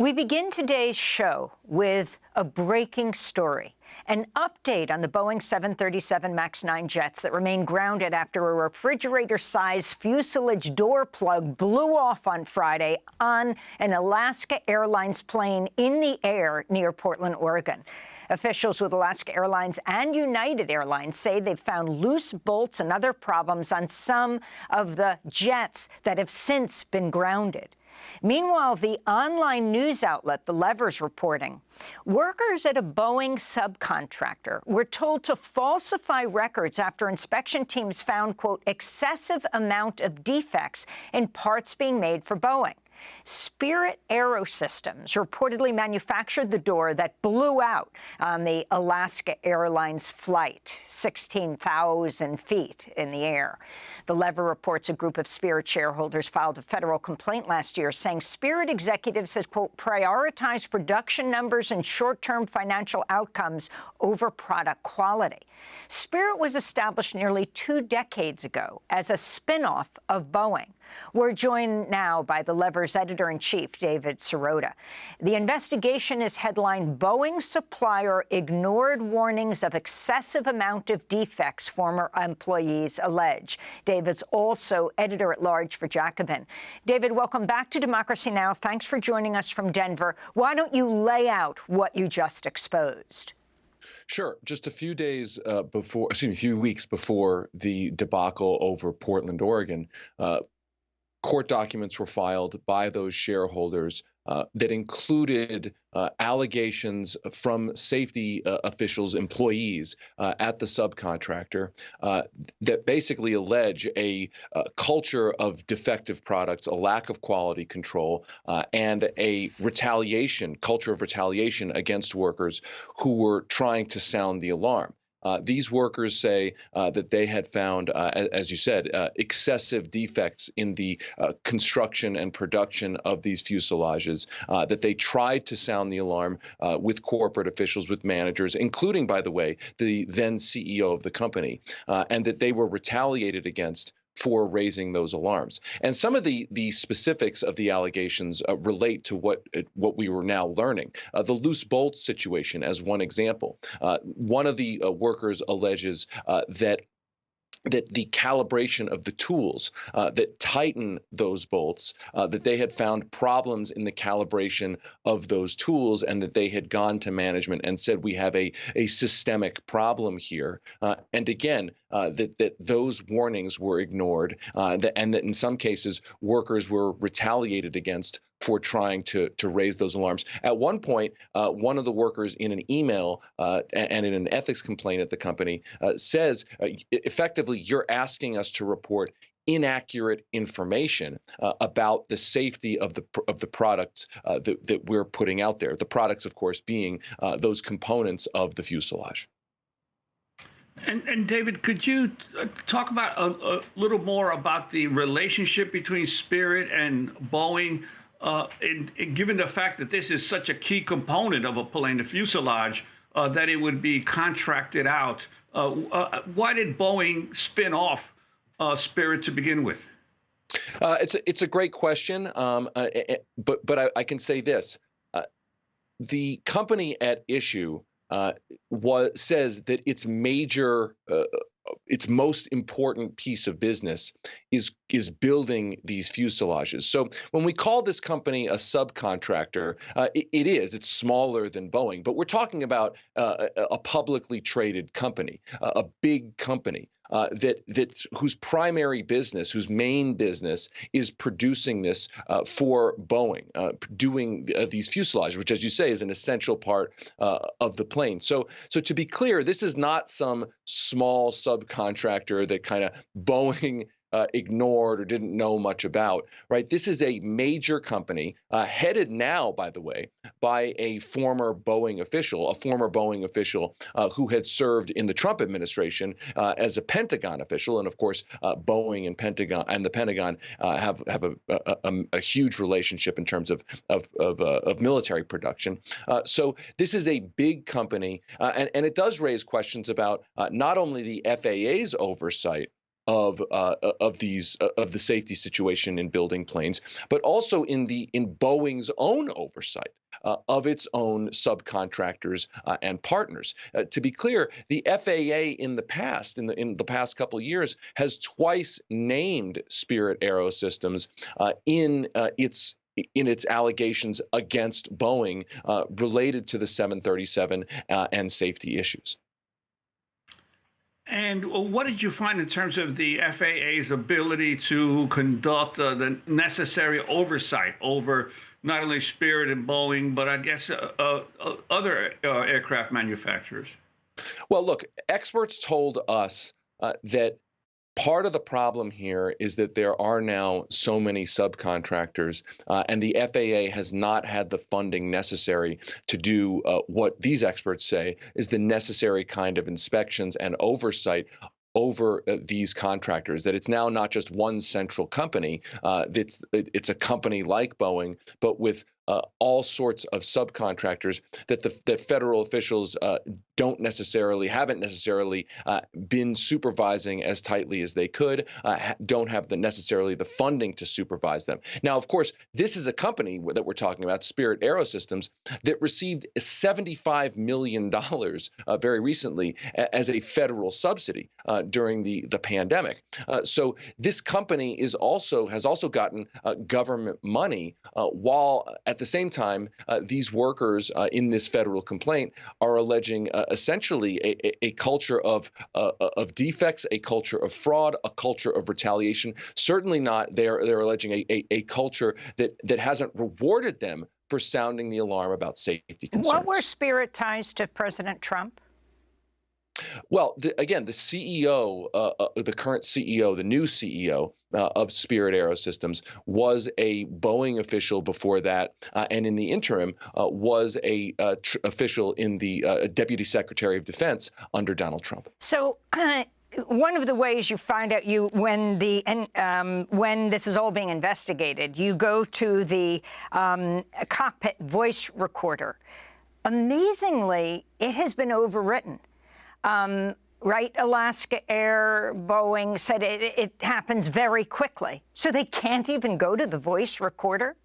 We begin today's show with a breaking story, an update on the Boeing 737 MAX 9 jets that remain grounded after a refrigerator-sized fuselage door plug blew off on Friday on an Alaska Airlines plane in the air near Portland, Oregon. Officials with Alaska Airlines and United Airlines say they've found loose bolts and other problems on some of the jets that have since been grounded. Meanwhile, the online news outlet The Lever's reporting, workers at a Boeing subcontractor were told to falsify records after inspection teams found, quote, excessive amount of defects in parts being made for Boeing. Spirit AeroSystems reportedly manufactured the door that blew out on the Alaska Airlines flight, 16,000 feet in the air. The Lever reports a group of Spirit shareholders filed a federal complaint last year saying Spirit executives has, quote, prioritized production numbers and short-term financial outcomes over product quality. Spirit was established nearly 2 decades ago as a spin-off of Boeing. We're joined now by The Lever's editor-in-chief, David Sirota. The investigation is headlined, Boeing Supplier Ignored Warnings of Excessive Amount of Defects Former Employees Allege. David's also editor-at-large for Jacobin. David, welcome back to Democracy Now! Thanks for joining us from Denver. Why don't you lay out what you just exposed? Sure. Just a few weeks before the debacle over Portland, Oregon, court documents were filed by those shareholders that included allegations from safety officials, employees at the subcontractor that basically allege a culture of defective products, a lack of quality control, and a culture of retaliation against workers who were trying to sound the alarm. These workers say that they had found, as you said, excessive defects in the construction and production of these fuselages, that they tried to sound the alarm with corporate officials, with managers, including, by the way, the then CEO of the company, and that they were retaliated against for raising those alarms. And some of the specifics of the allegations relate to what we were now learning. The loose bolt situation, as one example. One of the workers alleges that the calibration of the tools that tighten those bolts, that they had found problems in the calibration of those tools, and that they had gone to management and said, we have a systemic problem here. And again, that those warnings were ignored, and that in some cases, workers were retaliated against for trying to raise those alarms. At one point, one of the workers in an email and in an ethics complaint at the company says, effectively, you're asking us to report inaccurate information about the safety of the products that we're putting out there. The products, of course, being those components of the fuselage. And David, could you talk about a little more about the relationship between Spirit and Boeing? And given the fact that this is such a key component of a plane, the fuselage, that it would be contracted out, why did Boeing spin off Spirit to begin with? It's a great question, but I can say this: the company at issue says that its most important piece of business is building these fuselages. So when we call this company a subcontractor, it's smaller than Boeing, but we're talking about a publicly traded company, a big company. Whose primary business, whose main business is producing this for Boeing, doing these fuselages, which, as you say, is an essential part of the plane. So to be clear, this is not some small subcontractor that kind of Boeing ignored or didn't know much about, right? This is a major company headed now, by the way, by a former Boeing official, who had served in the Trump administration as a Pentagon official. And of course, Boeing and the Pentagon have a huge relationship in terms of military production. So this is a big company, and it does raise questions about not only the FAA's oversight of the safety situation in building planes, but also in Boeing's own oversight of its own subcontractors and partners. To be clear, the FAA in the past, in the past couple of years, has twice named Spirit AeroSystems in its allegations against Boeing related to the 737 and safety issues. And what did you find in terms of the FAA's ability to conduct the necessary oversight over not only Spirit and Boeing, but I guess other aircraft manufacturers? Well, look, experts told us that part of the problem here is that there are now so many subcontractors, and the FAA has not had the funding necessary to do what these experts say is the necessary kind of inspections and oversight over these contractors, that it's now not just one central company, it's a company like Boeing, but with all sorts of subcontractors that federal officials haven't necessarily been supervising as tightly as they could, don't have necessarily the funding to supervise them. Now, of course, this is a company that we're talking about, Spirit AeroSystems, that received $75 million very recently as a federal subsidy during the pandemic. So this company has also gotten government money while at the same time, these workers in this federal complaint are alleging essentially a culture of defects, a culture of fraud, a culture of retaliation. Certainly not. They're alleging a culture that hasn't rewarded them for sounding the alarm about safety concerns. What were Spirit ties to President Trump? Well, again, the CEO, the current CEO, the new CEO of Spirit AeroSystems was a Boeing official before that, and in the interim was a official in the Deputy Secretary of Defense under Donald Trump. So. One of the ways you find out when this is all being investigated, you go to the cockpit voice recorder. Amazingly, it has been overwritten. Right? Alaska Air, Boeing said it happens very quickly. So they can't even go to the voice recorder?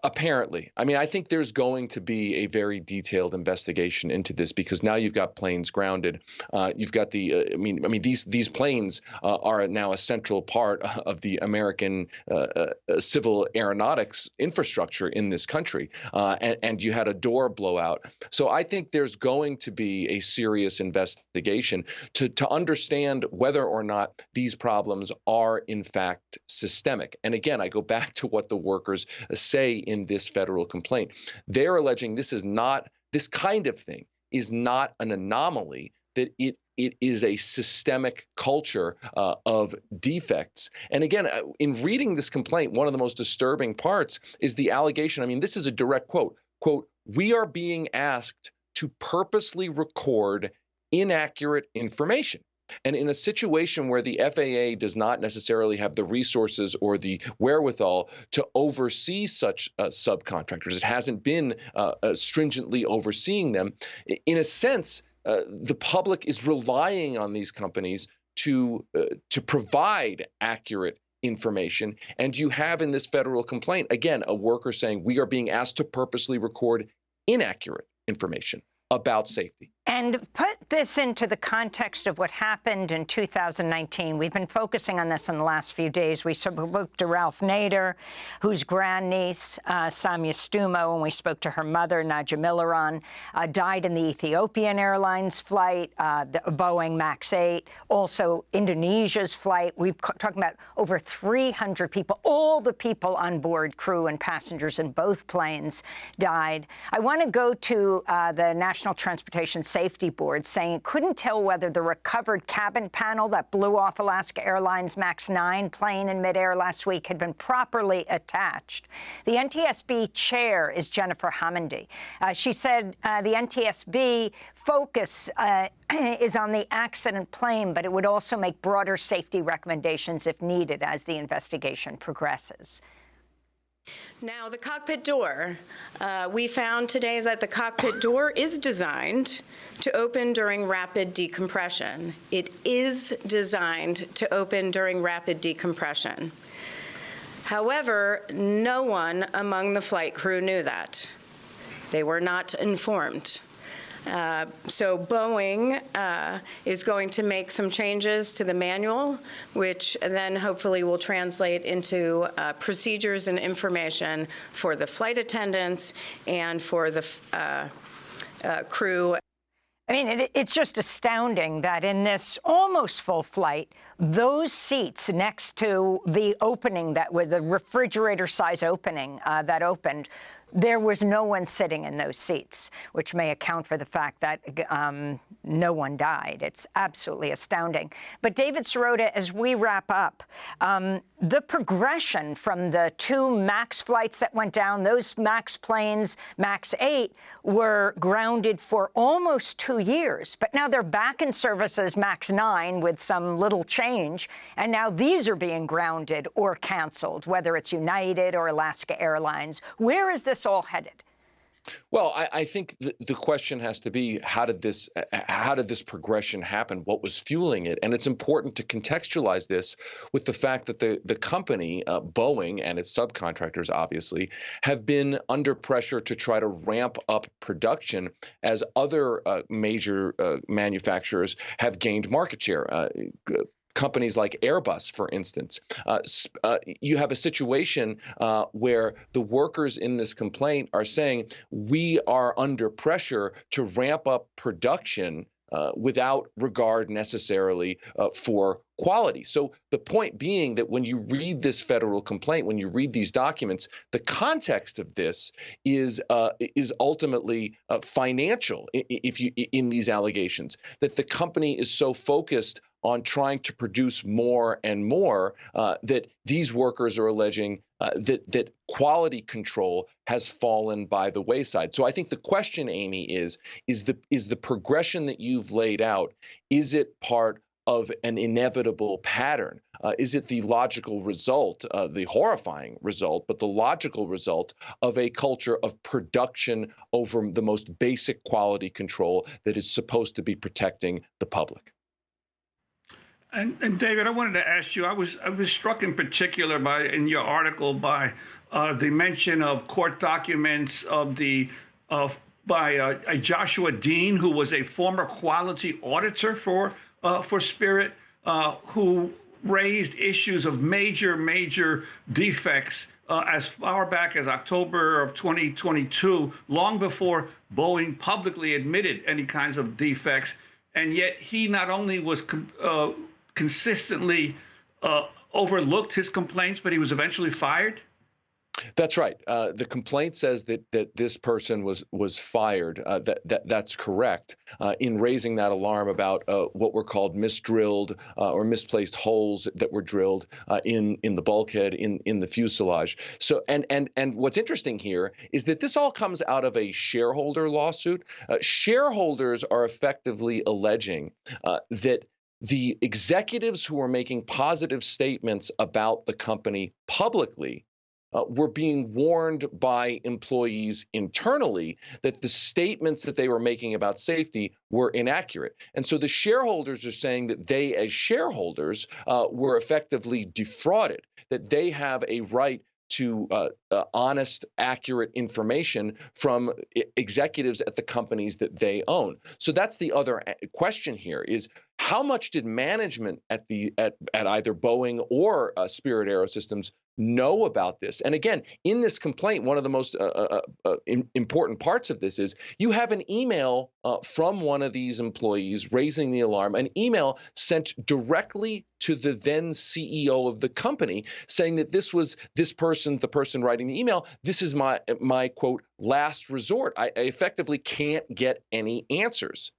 Apparently. I mean, I think there's going to be a very detailed investigation into this because now you've got planes grounded. You've got these planes are now a central part of the American civil aeronautics infrastructure in this country. And you had a door blowout. So I think there's going to be a serious investigation to understand whether or not these problems are in fact systemic. And again, I go back to what the workers say in this federal complaint. They're alleging this kind of thing is not an anomaly, that it is a systemic culture of defects. And again, in reading this complaint, one of the most disturbing parts is the allegation. I mean, this is a direct quote, "We are being asked to purposely record inaccurate information." And in a situation where the FAA does not necessarily have the resources or the wherewithal to oversee such subcontractors, it hasn't been stringently overseeing them. In a sense, the public is relying on these companies to provide accurate information. And you have in this federal complaint, again, a worker saying we are being asked to purposely record inaccurate information about safety. And put this into the context of what happened in 2019. We've been focusing on this in the last few days. We spoke to Ralph Nader, whose grandniece, Samia Stumo, and we spoke to her mother, Naja Milaron, died in the Ethiopian Airlines flight, the Boeing MAX 8, also Indonesia's flight. We've talked about over 300 people. All the people on board, crew and passengers in both planes, died. I want to go to the National Transportation Safety Board saying it couldn't tell whether the recovered cabin panel that blew off Alaska Airlines MAX 9 plane in midair last week had been properly attached. The NTSB chair is Jennifer Hamondy. She said the NTSB focus is on the accident plane, but it would also make broader safety recommendations if needed as the investigation progresses. Now, the cockpit door, we found today that the cockpit door is designed to open during rapid decompression. It is designed to open during rapid decompression. However, no one among the flight crew knew that. They were not informed. So Boeing is going to make some changes to the manual, which then hopefully will translate into procedures and information for the flight attendants and for the crew. I mean, it's just astounding that in this almost full flight, those seats next to the opening that was the refrigerator-size opening that opened, there was no one sitting in those seats, which may account for the fact that no one died. It's absolutely astounding. But David Sirota, as we wrap up, the progression from the 2 MAX flights that went down, those MAX planes, MAX 8, were grounded for almost 2 years. But now they're back in service as MAX 9 with some little change. And now these are being grounded or canceled, whether it's United or Alaska Airlines. Where is this all headed? Well, I think the question has to be, how did this progression happen? What was fueling it? And it's important to contextualize this with the fact that the company, Boeing, and its subcontractors, obviously, have been under pressure to try to ramp up production as other major manufacturers have gained market share. Companies like Airbus, for instance. You have a situation where the workers in this complaint are saying, we are under pressure to ramp up production without regard necessarily for quality. So the point being that when you read this federal complaint, when you read these documents, the context of this is ultimately financial. If you in these allegations, that the company is so focused on trying to produce more and more that these workers are alleging that quality control has fallen by the wayside. So I think the question, Amy, is the progression that you've laid out, is it part of an inevitable pattern? Is it the logical result, the horrifying result, but the logical result of a culture of production over the most basic quality control that is supposed to be protecting the public? And David, I wanted to ask you, I was struck in particular in your article by the mention of court documents by a Joshua Dean, who was a former quality auditor for Spirit, who raised issues of major defects as far back as October of 2022, long before Boeing publicly admitted any kinds of defects. And yet he not only was consistently overlooked his complaints, but he was eventually fired? That's right. The complaint says that this person was fired. That's correct. In raising that alarm about what were called misdrilled or misplaced holes that were drilled in the bulkhead in the fuselage. So and what's interesting here is that this all comes out of a shareholder lawsuit. Shareholders are effectively alleging that the executives who are making positive statements about the company publicly were being warned by employees internally that the statements that they were making about safety were inaccurate. And so the shareholders are saying that they, as shareholders, were effectively defrauded, that they have a right to honest, accurate information from executives at the companies that they own. So that's the other question here is, how much did management at either Boeing or Spirit AeroSystems know about this? And again, in this complaint, one of the most important parts of this is you have an email from one of these employees raising the alarm, an email sent directly to the then CEO of the company saying that this person, the person writing the email, this is my quote, last resort. I effectively can't get any answers.